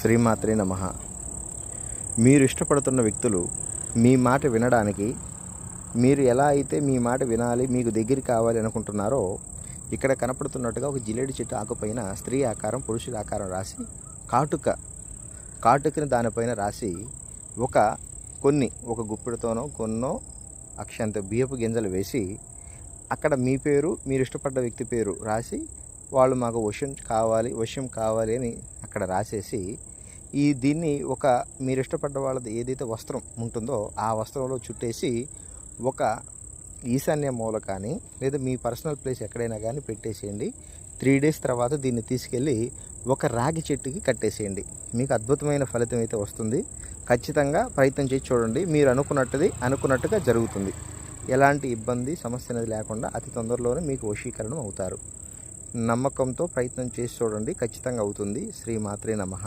శ్రీమాత్రే నమః. మీరు ఇష్టపడుతున్న వ్యక్తులు మీ మాట వినడానికి, మీరు ఎలా అయితే మీ మాట వినాలి, మీకు దగ్గర కావాలి అనుకుంటున్నారో, ఇక్కడ కనపడుతున్నట్టుగా ఒక జిలేడి చెట్టు ఆకుపైన స్త్రీ ఆకారం, పురుషుల ఆకారం రాసి కాటుకని దానిపైన రాసి ఒక గుప్పిడితోనో కొన్నో అక్షంత బియ్యపు గింజలు వేసి అక్కడ మీ పేరు, మీరు ఇష్టపడ్డ వ్యక్తి పేరు రాసి, వాళ్ళు మాకు వశ్యం కావాలి అని అక్కడ రాసేసి, దీన్ని మీరు ఇష్టపడ్డ వాళ్ళది ఏదైతే వస్త్రం ఉంటుందో ఆ వస్త్రంలో చుట్టేసి ఒక ఈశాన్య మూల కానీ లేదా మీ పర్సనల్ ప్లేస్ ఎక్కడైనా కానీ పెట్టేసేయండి. 3 days తర్వాత దీన్ని తీసుకెళ్ళి ఒక రాగి చెట్టుకి కట్టేసేయండి. మీకు అద్భుతమైన ఫలితం అయితే వస్తుంది. ఖచ్చితంగా ప్రయత్నం చేసి చూడండి. మీరు అనుకున్నట్టుగా జరుగుతుంది. ఎలాంటి ఇబ్బంది, సమస్య అనేది లేకుండా అతి తొందరలోనే మీకు వశీకరణం అవుతారు. నమ్మకంతో ప్రయత్నం చేసి చూడండి, ఖచ్చితంగా అవుతుంది. శ్రీమాత్రే నమః.